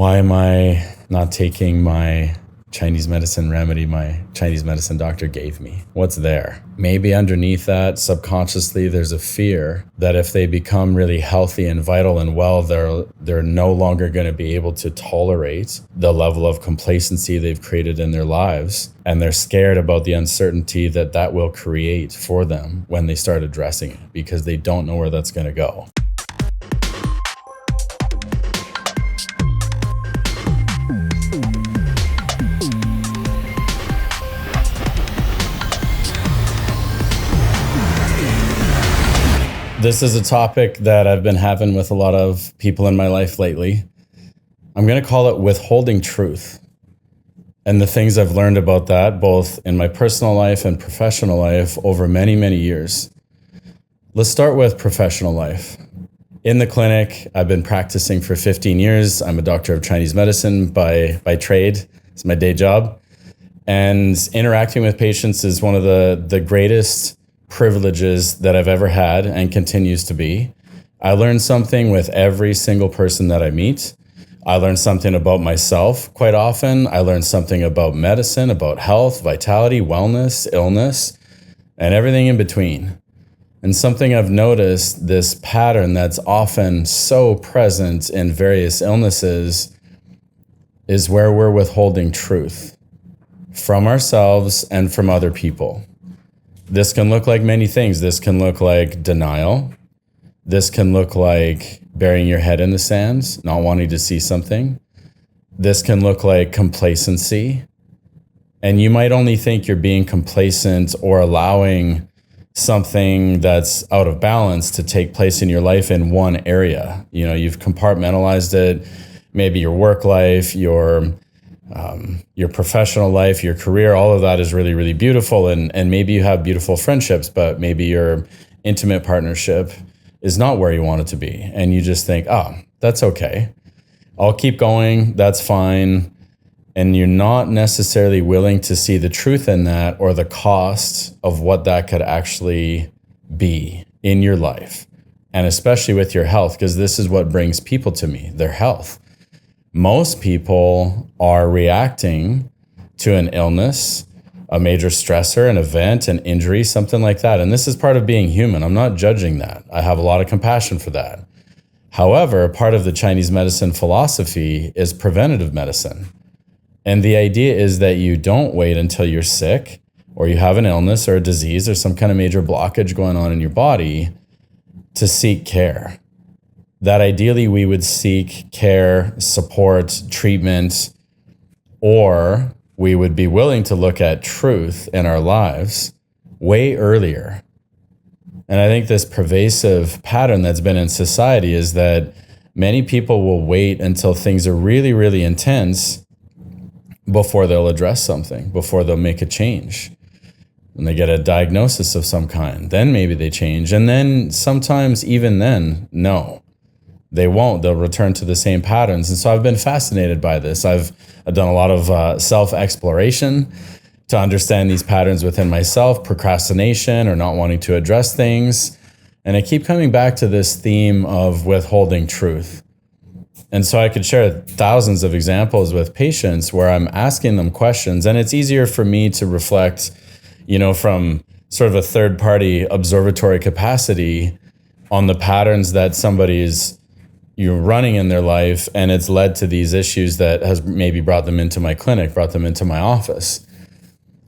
Why am I not taking my Chinese medicine remedy my Chinese medicine doctor gave me? What's there? Maybe underneath that, subconsciously, there's a fear that if they become really healthy and vital and well, they're no longer going to be able to tolerate the level of complacency they've created in their lives. And they're scared about the uncertainty that that will create for them when they start addressing it, because they don't know where that's going to go. This is a topic that I've been having with a lot of people in my life lately. I'm going to call it withholding truth, and the things I've learned about that, both in my personal life and professional life over many, many years. Let's start with professional life. In the clinic, I've been practicing for 15 years. I'm a doctor of Chinese medicine by trade. It's my day job. And interacting with patients is one of the greatest privileges that I've ever had and continues to be. I learn something with every single person that I meet. I learn something about myself quite often. I learn something about medicine, about health, vitality, wellness, illness, and everything in between. And something I've noticed, this pattern that's often so present in various illnesses, is where we're withholding truth from ourselves and from other people. This can look like many things. This can look like denial. This can look like burying your head in the sand, not wanting to see something. This can look like complacency. And you might only think you're being complacent or allowing something that's out of balance to take place in your life in one area. You know, you've compartmentalized it, maybe your work life, your professional life, your career, all of that is really, really beautiful. And maybe you have beautiful friendships, but maybe your intimate partnership is not where you want it to be. And you just think, that's okay. I'll keep going. That's fine. And you're not necessarily willing to see the truth in that or the cost of what that could actually be in your life. And especially with your health, because this is what brings people to me, their health. Most people are reacting to an illness, a major stressor, an event, an injury, something like that. And this is part of being human. I'm not judging that. I have a lot of compassion for that. However, part of the Chinese medicine philosophy is preventative medicine. And the idea is that you don't wait until you're sick or you have an illness or a disease or some kind of major blockage going on in your body to seek care. That ideally we would seek care, support, treatment, or we would be willing to look at truth in our lives way earlier. And I think this pervasive pattern that's been in society is that many people will wait until things are really, really intense before they'll address something, before they'll make a change. When they get a diagnosis of some kind, then maybe they change. And then sometimes even then, no. They won't. They'll return to the same patterns. And so I've been fascinated by this. I've done a lot of self-exploration to understand these patterns within myself, procrastination or not wanting to address things. And I keep coming back to this theme of withholding truth. And so I could share thousands of examples with patients where I'm asking them questions. And it's easier for me to reflect, from sort of a third-party observatory capacity on the patterns that somebody's running in their life, and it's led to these issues that has maybe brought them into my clinic, brought them into my office.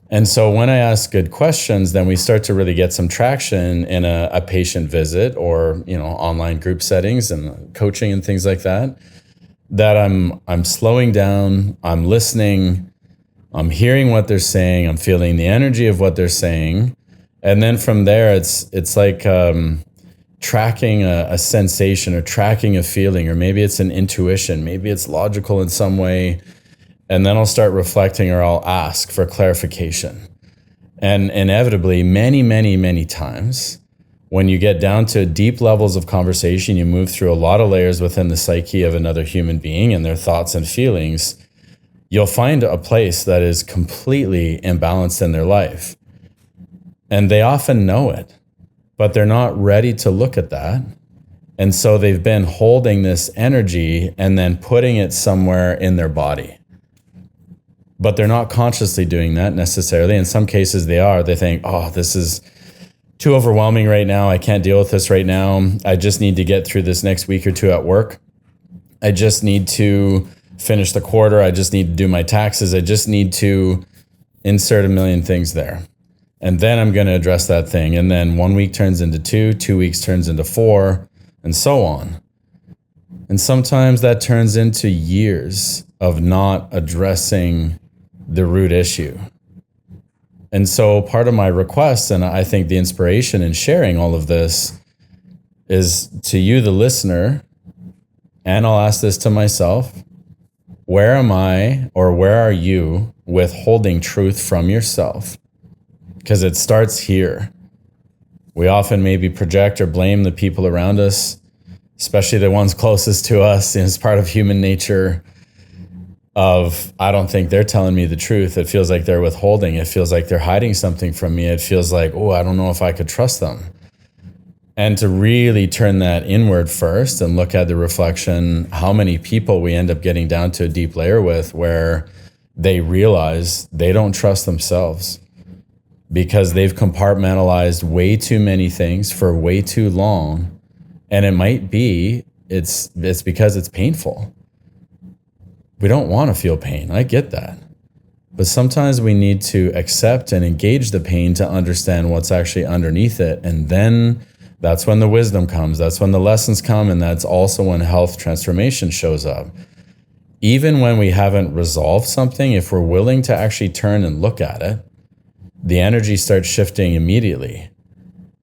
And so when I ask good questions, then we start to really get some traction in a patient visit or, online group settings and coaching and things like that, that I'm slowing down, I'm listening, I'm hearing what they're saying, I'm feeling the energy of what they're saying. And then from there, it's like tracking a sensation or tracking a feeling, or maybe it's an intuition, maybe it's logical in some way. And then I'll start reflecting or I'll ask for clarification. And inevitably, many, many, many times, when you get down to deep levels of conversation, you move through a lot of layers within the psyche of another human being and their thoughts and feelings, you'll find a place that is completely imbalanced in their life. And they often know it, but they're not ready to look at that And so they've been holding this energy and then putting it somewhere in their body. But they're not consciously doing that necessarily. In some cases they are. They think, oh, this is too overwhelming right now. I can't deal with this right now. I just need to get through this next week or two at work. I just need to finish the quarter. I just need to do my taxes. I just need to insert a million things there. And then I'm going to address that thing. And then 1 week turns into 2, 2 weeks turns into 4, and so on. And sometimes that turns into years of not addressing the root issue. And so part of my request, and I think the inspiration in sharing all of this, is to you, the listener, and I'll ask this to myself: where am I, or where are you, withholding truth from yourself? Because it starts here. We often maybe project or blame the people around us, especially the ones closest to us, and it's part of human nature of, I don't think they're telling me the truth. It feels like they're withholding. It feels like they're hiding something from me. It feels like, oh, I don't know if I could trust them. And to really turn that inward first and look at the reflection, how many people we end up getting down to a deep layer with, where they realize they don't trust themselves because they've compartmentalized way too many things for way too long. And it might be, it's because it's painful. We don't want to feel pain. I get that. But sometimes we need to accept and engage the pain to understand what's actually underneath it. And then that's when the wisdom comes. That's when the lessons come. And that's also when health transformation shows up. Even when we haven't resolved something, if we're willing to actually turn and look at it, the energy starts shifting immediately.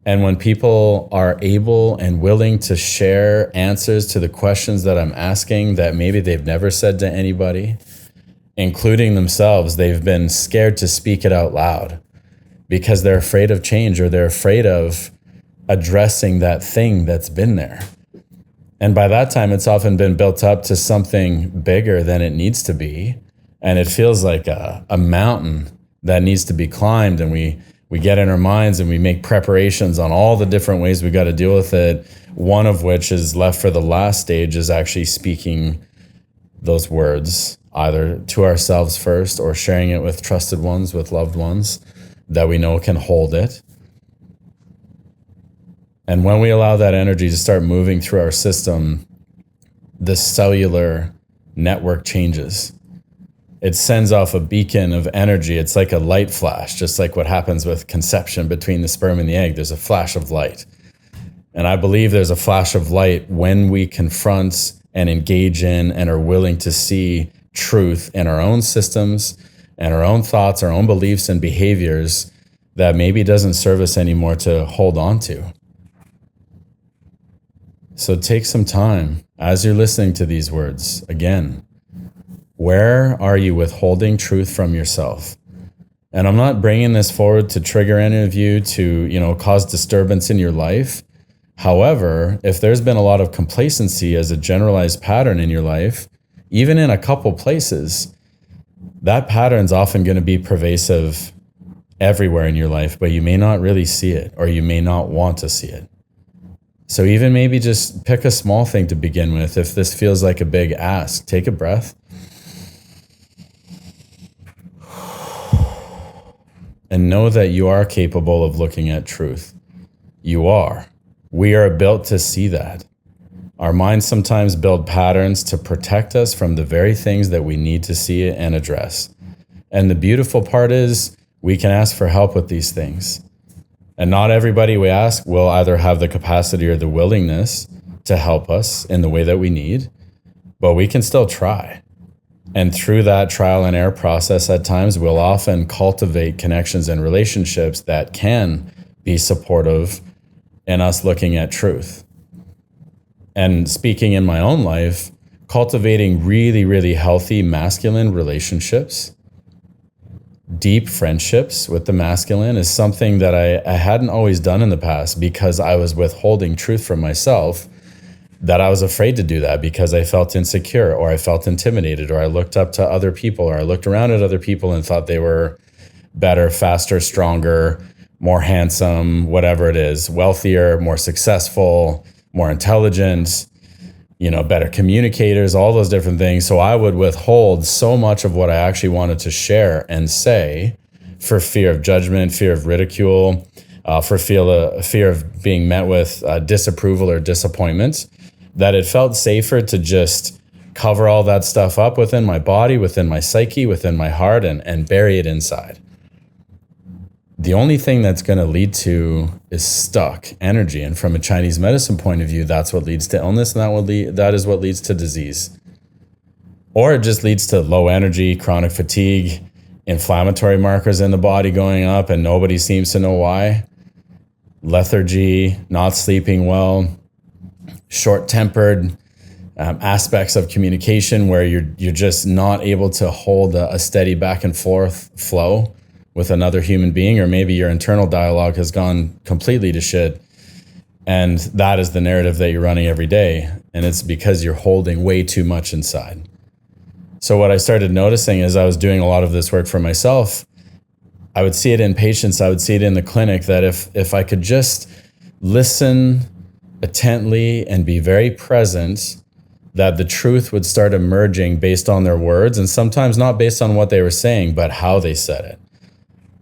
And when people are able and willing to share answers to the questions that I'm asking that maybe they've never said to anybody, including themselves, they've been scared to speak it out loud because they're afraid of change, or they're afraid of addressing that thing that's been there. And by that time, it's often been built up to something bigger than it needs to be. And it feels like a mountain that needs to be climbed. And we get in our minds and we make preparations on all the different ways we got to deal with it. One of which is left for the last stage is actually speaking those words, either to ourselves first or sharing it with trusted ones, with loved ones that we know can hold it. And when we allow that energy to start moving through our system, the cellular network changes. It sends off a beacon of energy. It's like a light flash, just like what happens with conception between the sperm and the egg. There's a flash of light. And I believe there's a flash of light when we confront and engage in and are willing to see truth in our own systems and our own thoughts, our own beliefs and behaviors that maybe doesn't serve us anymore to hold on to. So take some time as you're listening to these words. Again, where are you withholding truth from yourself? And I'm not bringing this forward to trigger any of you to, cause disturbance in your life. However, if there's been a lot of complacency as a generalized pattern in your life, even in a couple places, that pattern's often going to be pervasive everywhere in your life, but you may not really see it, or you may not want to see it. So even maybe just pick a small thing to begin with. If this feels like a big ask, take a breath. And know that you are capable of looking at truth. You are. We are built to see that. Our minds sometimes build patterns to protect us from the very things that we need to see and address. And the beautiful part is we can ask for help with these things. And not everybody we ask will either have the capacity or the willingness to help us in the way that we need, but we can still try. And through that trial and error process, at times, we'll often cultivate connections and relationships that can be supportive in us looking at truth. And speaking in my own life, cultivating really, really healthy masculine relationships, deep friendships with the masculine is something that I hadn't always done in the past because I was withholding truth from myself. That I was afraid to do that because I felt insecure, or I felt intimidated, or I looked up to other people, or I looked around at other people and thought they were better, faster, stronger, more handsome, whatever it is, wealthier, more successful, more intelligent, better communicators, all those different things. So I would withhold so much of what I actually wanted to share and say for fear of judgment, fear of ridicule, for fear of being met with disapproval or disappointment, that it felt safer to just cover all that stuff up within my body, within my psyche, within my heart, and bury it inside. The only thing that's going to lead to is stuck energy. And from a Chinese medicine point of view, that's what leads to illness, and that is what leads to disease. Or it just leads to low energy, chronic fatigue, inflammatory markers in the body going up, and nobody seems to know why. Lethargy, not sleeping well, short-tempered aspects of communication where you're just not able to hold a steady back and forth flow with another human being, or maybe your internal dialogue has gone completely to shit, and that is the narrative that you're running every day, and it's because you're holding way too much inside. So what I started noticing as I was doing a lot of this work for myself, I would see it in patients, I would see it in the clinic, that if I could just listen attentively and be very present, that the truth would start emerging based on their words, and sometimes not based on what they were saying, but how they said it.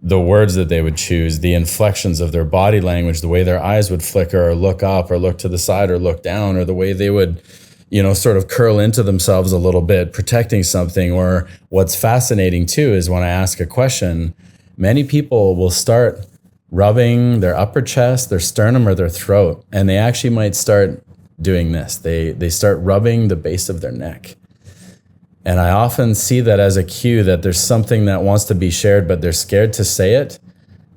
The words that they would choose, the inflections of their body language, the way their eyes would flicker or look up or look to the side or look down, or the way they would, sort of curl into themselves a little bit, protecting something. Or what's fascinating too is when I ask a question, many people will start rubbing their upper chest, their sternum, or their throat, and they actually might start doing this. They start rubbing the base of their neck. And I often see that as a cue that there's something that wants to be shared, but they're scared to say it.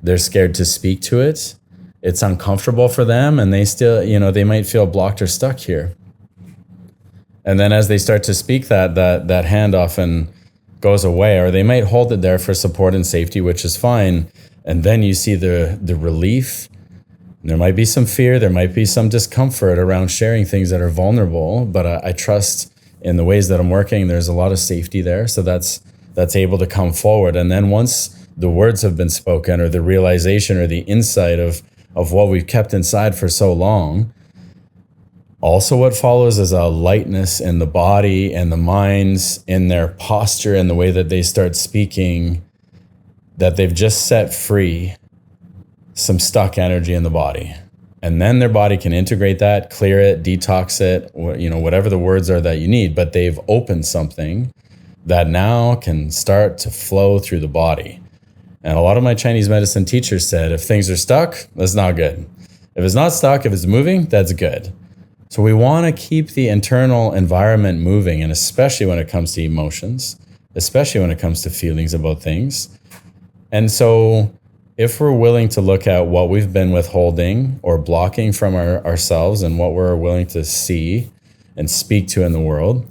They're scared to speak to it. It's uncomfortable for them, and they still, they might feel blocked or stuck here. And then as they start to speak, that hand often goes away, or they might hold it there for support and safety, which is fine. And then you see the relief. There might be some fear, there might be some discomfort around sharing things that are vulnerable, but I trust in the ways that I'm working, there's a lot of safety there. So that's able to come forward. And then once the words have been spoken, or the realization or the insight of what we've kept inside for so long, also what follows is a lightness in the body and the minds, in their posture and the way that they start speaking, that they've just set free some stuck energy in the body. And then their body can integrate that, clear it, detox it, whatever the words are that you need, but they've opened something that now can start to flow through the body. And a lot of my Chinese medicine teachers said, if things are stuck, that's not good. If it's not stuck, if it's moving, that's good. So we want to keep the internal environment moving, and especially when it comes to emotions, especially when it comes to feelings about things. And so if we're willing to look at what we've been withholding or blocking from ourselves, and what we're willing to see and speak to in the world,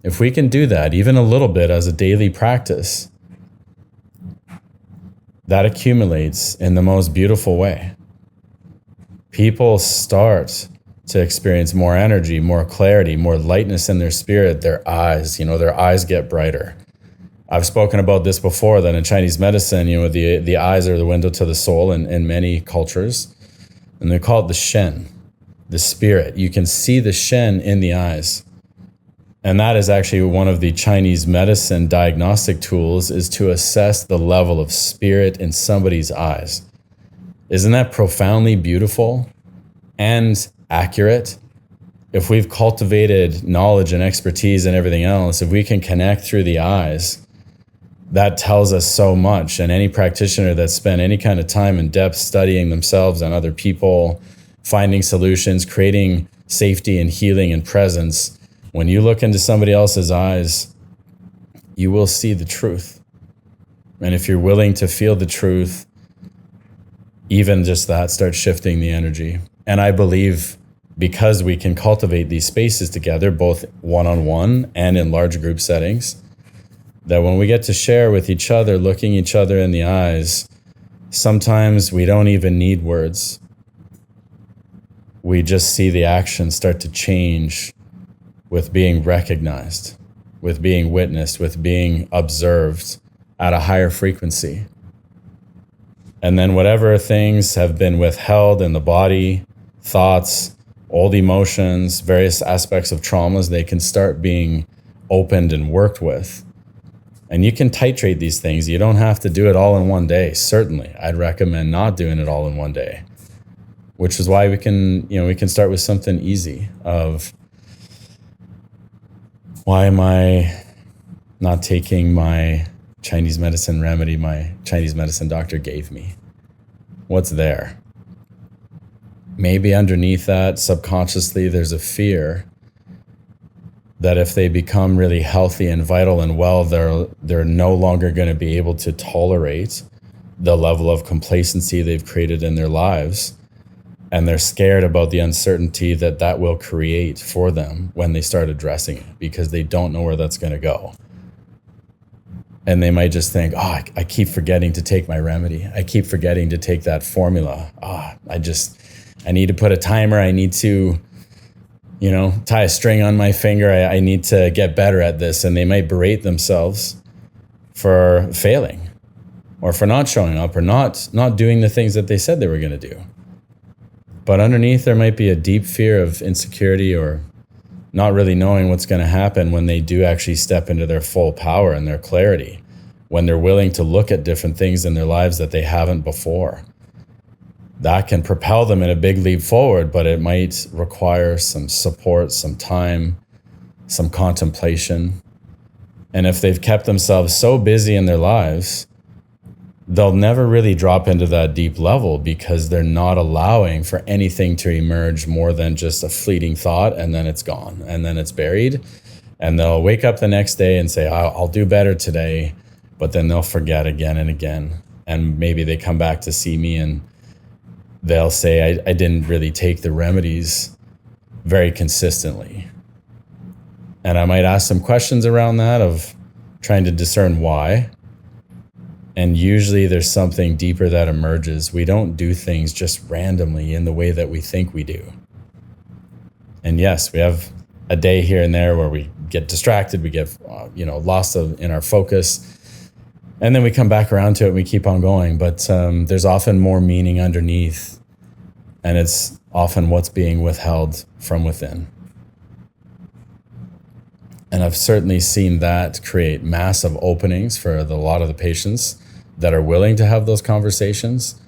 if we can do that even a little bit as a daily practice, that accumulates in the most beautiful way. People start to experience more energy, more clarity, more lightness in their spirit. Their eyes get brighter. I've spoken about this before, that in Chinese medicine, the eyes are the window to the soul in many cultures. And they call it the Shen, the spirit. You can see the Shen in the eyes. And that is actually one of the Chinese medicine diagnostic tools, is to assess the level of spirit in somebody's eyes. Isn't that profoundly beautiful and accurate? If we've cultivated knowledge and expertise and everything else, if we can connect through the eyes, that tells us so much. And any practitioner that spent any kind of time in depth studying themselves and other people, finding solutions, creating safety and healing and presence, when you look into somebody else's eyes, you will see the truth. And if you're willing to feel the truth, even just that starts shifting the energy. And I believe because we can cultivate these spaces together, both one-on-one and in large group settings, that when we get to share with each other, looking each other in the eyes, sometimes we don't even need words. We just see the action start to change with being recognized, with being witnessed, with being observed at a higher frequency. And then whatever things have been withheld in the body, thoughts, old emotions, various aspects of traumas, they can start being opened and worked with. And you can titrate these things. You don't have to do it all in one day. Certainly, I'd recommend not doing it all in one day, which is why we can start with something easy of, why am I not taking my Chinese medicine remedy my Chinese medicine doctor gave me? What's there? Maybe underneath that, subconsciously, there's a fear that if they become really healthy and vital and well, they're no longer going to be able to tolerate the level of complacency they've created in their lives. And they're scared about the uncertainty that that will create for them when they start addressing it, because they don't know where that's going to go. And they might just think, I keep forgetting to take my remedy. I keep forgetting to take that formula. I need to put a timer. I need to, tie a string on my finger. I need to get better at this. And they might berate themselves for failing, or for not showing up, or not doing the things that they said they were going to do. But underneath, there might be a deep fear of insecurity, or not really knowing what's going to happen when they do actually step into their full power and their clarity, when they're willing to look at different things in their lives that they haven't before. That can propel them in a big leap forward, but it might require some support, some time, some contemplation. And if they've kept themselves so busy in their lives, they'll never really drop into that deep level, because they're not allowing for anything to emerge more than just a fleeting thought, and then it's gone, and then it's buried. And they'll wake up the next day and say, I'll do better today, but then they'll forget again and again. And maybe they come back to see me and they'll say, I didn't really take the remedies very consistently. And I might ask some questions around that, of trying to discern why. And usually there's something deeper that emerges. We don't do things just randomly in the way that we think we do. And yes, we have a day here and there where we get distracted, we get lost in our focus, and then we come back around to it and we keep on going. But there's often more meaning underneath, and it's often what's being withheld from within. And I've certainly seen that create massive openings for a lot of the patients that are willing to have those conversations.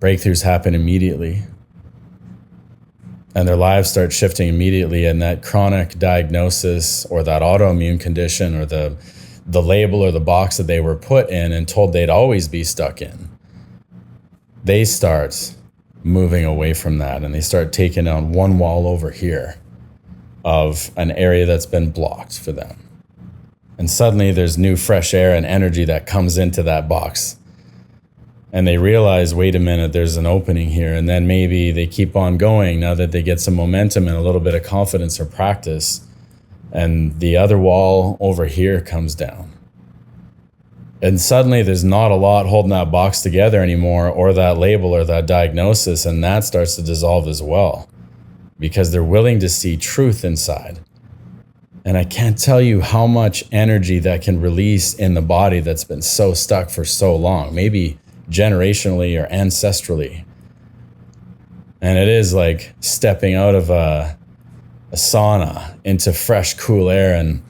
Breakthroughs happen immediately, and their lives start shifting immediately. And that chronic diagnosis, or that autoimmune condition, or the label or the box that they were put in and told they'd always be stuck in, they start moving away from that, and they start taking down one wall over here of an area that's been blocked for them. And suddenly there's new fresh air and energy that comes into that box. And they realize, wait a minute, there's an opening here. And then maybe they keep on going now that they get some momentum and a little bit of confidence or practice. And the other wall over here comes down. And suddenly there's not a lot holding that box together anymore, or that label or that diagnosis. And that starts to dissolve as well, because they're willing to see truth inside. And I can't tell you how much energy that can release in the body that's been so stuck for so long, maybe generationally or ancestrally. And it is like stepping out of a sauna into fresh, cool air, and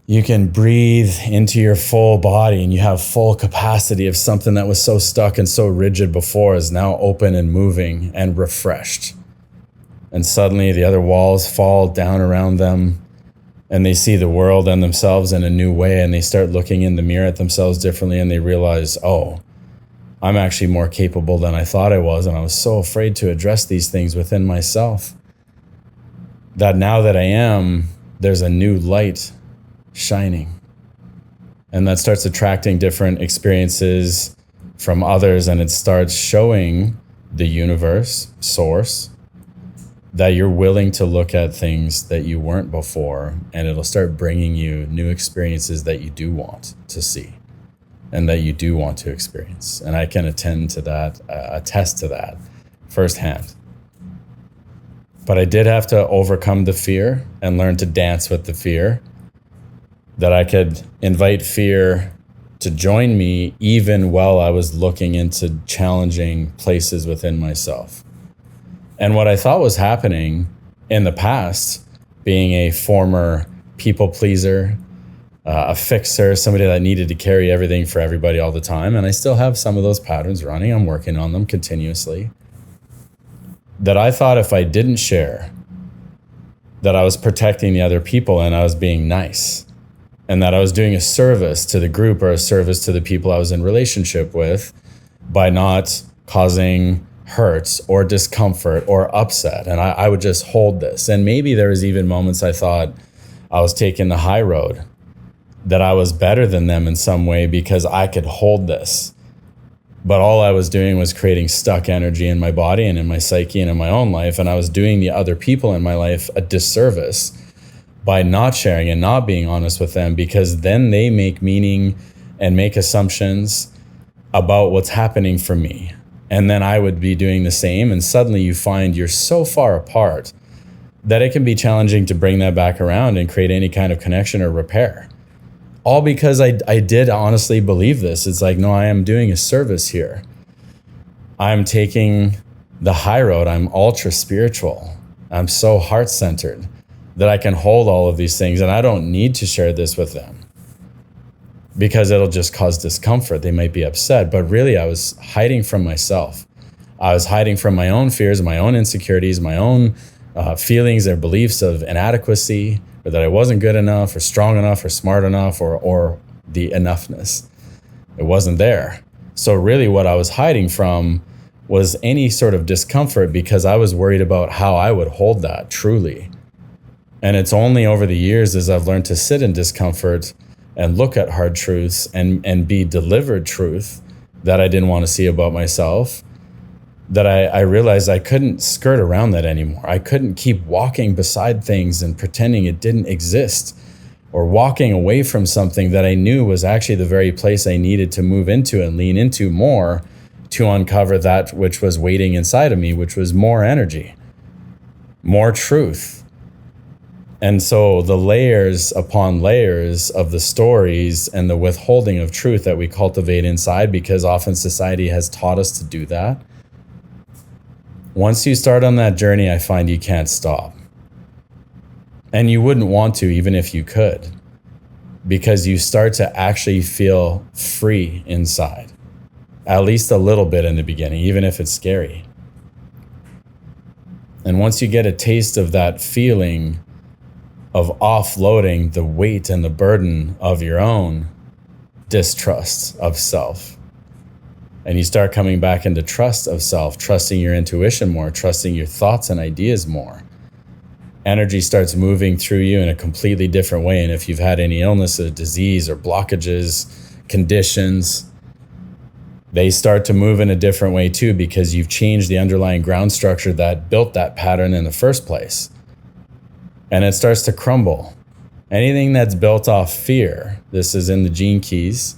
you can breathe into your full body, and you have full capacity of something that was so stuck and so rigid before is now open and moving and refreshed. And suddenly the other walls fall down around them, and they see the world and themselves in a new way, and they start looking in the mirror at themselves differently, and they realize, I'm actually more capable than I thought I was, and I was so afraid to address these things within myself, that now that I am, there's a new light shining. And that starts attracting different experiences from others, and it starts showing the universe, source, that you're willing to look at things that you weren't before, and it'll start bringing you new experiences that you do want to see and that you do want to experience. And I can attest to that firsthand. But I did have to overcome the fear and learn to dance with the fear, that I could invite fear to join me even while I was looking into challenging places within myself. And what I thought was happening in the past, being a former people pleaser, a fixer, somebody that needed to carry everything for everybody all the time, and I still have some of those patterns running. I'm working on them continuously. That I thought if I didn't share, that I was protecting the other people and I was being nice, and that I was doing a service to the group or a service to the people I was in relationship with by not causing hurt or discomfort or upset. And I would just hold this. And maybe there was even moments I thought I was taking the high road, that I was better than them in some way because I could hold this. But all I was doing was creating stuck energy in my body and in my psyche and in my own life. And I was doing the other people in my life a disservice by not sharing and not being honest with them, because then they make meaning and make assumptions about what's happening for me. And then I would be doing the same. And suddenly you find you're so far apart that it can be challenging to bring that back around and create any kind of connection or repair. All because I did honestly believe this. It's like, no, I am doing a service here. I'm taking the high road. I'm ultra spiritual. I'm so heart-centered that I can hold all of these things, and I don't need to share this with them because it'll just cause discomfort. They might be upset, but really I was hiding from myself. I was hiding from my own fears, my own insecurities, my own feelings or beliefs of inadequacy, or that I wasn't good enough or strong enough or smart enough or the enoughness. It wasn't there. So really what I was hiding from was any sort of discomfort, because I was worried about how I would hold that truly. And it's only over the years as I've learned to sit in discomfort and look at hard truths and be delivered truth that I didn't want to see about myself, that I realized I couldn't skirt around that anymore. I couldn't keep walking beside things and pretending it didn't exist, or walking away from something that I knew was actually the very place I needed to move into and lean into more to uncover that which was waiting inside of me, which was more energy, more truth. And so the layers upon layers of the stories and the withholding of truth that we cultivate inside, because often society has taught us to do that. Once you start on that journey, I find you can't stop. And you wouldn't want to, even if you could, because you start to actually feel free inside, at least a little bit in the beginning, even if it's scary. And once you get a taste of that feeling of offloading the weight and the burden of your own distrust of self, and you start coming back into trust of self, trusting your intuition more, trusting your thoughts and ideas more, energy starts moving through you in a completely different way. And if you've had any illness or disease or blockages, conditions, they start to move in a different way too, because you've changed the underlying ground structure that built that pattern in the first place. And it starts to crumble. Anything that's built off fear, this is in the gene keys,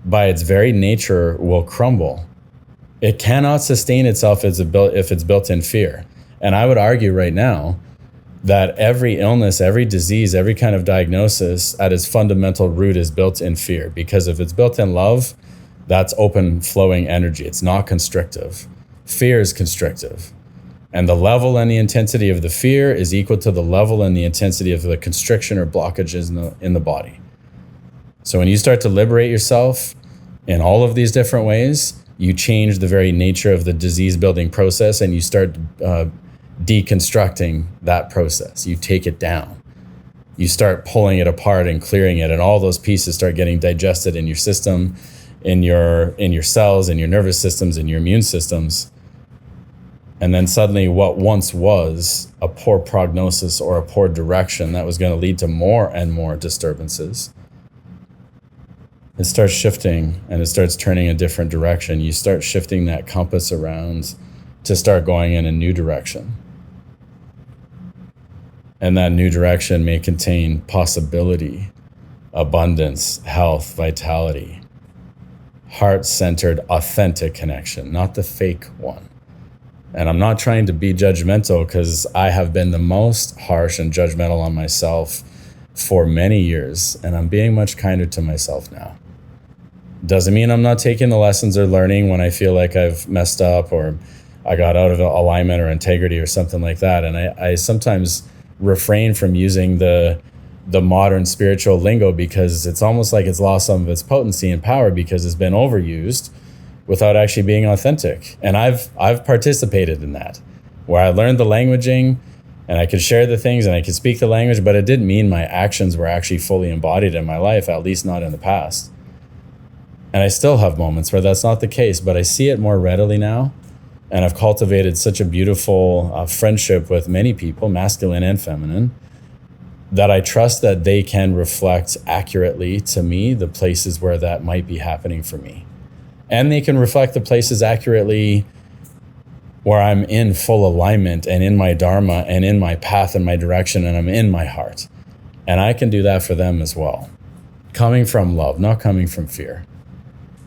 by its very nature will crumble. It cannot sustain itself if it's built in fear. And I would argue right now that every illness, every disease, every kind of diagnosis at its fundamental root is built in fear. Because if it's built in love, that's open flowing energy. It's not constrictive. Fear is constrictive. And the level and the intensity of the fear is equal to the level and the intensity of the constriction or blockages in the body. So when you start to liberate yourself in all of these different ways, you change the very nature of the disease building process, and you start deconstructing that process. You take it down. You start pulling it apart and clearing it, and all those pieces start getting digested in your system, in your cells, in your nervous systems, in your immune systems. And then suddenly what once was a poor prognosis or a poor direction that was going to lead to more and more disturbances, it starts shifting and it starts turning a different direction. You start shifting that compass around to start going in a new direction. And that new direction may contain possibility, abundance, health, vitality, heart-centered, authentic connection, not the fake one. And I'm not trying to be judgmental, because I have been the most harsh and judgmental on myself for many years, and I'm being much kinder to myself now. Doesn't mean I'm not taking the lessons or learning when I feel like I've messed up or I got out of alignment or integrity or something like that. And I sometimes refrain from using the modern spiritual lingo because it's almost like it's lost some of its potency and power because it's been overused without actually being authentic. And I've participated in that, where I learned the languaging and I could share the things and I could speak the language, but it didn't mean my actions were actually fully embodied in my life, at least not in the past. And I still have moments where that's not the case, but I see it more readily now. And I've cultivated such a beautiful friendship with many people, masculine and feminine, that I trust that they can reflect accurately to me the places where that might be happening for me. And they can reflect the places accurately where I'm in full alignment and in my dharma and in my path and my direction and I'm in my heart. And I can do that for them as well. Coming from love, not coming from fear.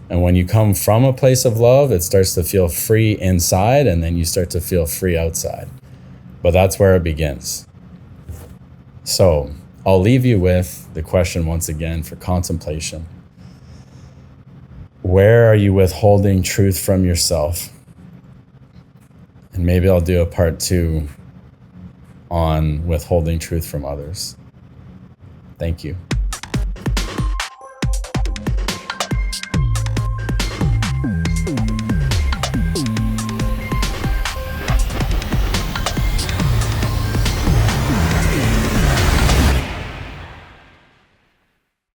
And when you come from a place of love, it starts to feel free inside and then you start to feel free outside. But that's where it begins. So I'll leave you with the question once again for contemplation. Where are you withholding truth from yourself? And maybe I'll do a part 2 on withholding truth from others. Thank you.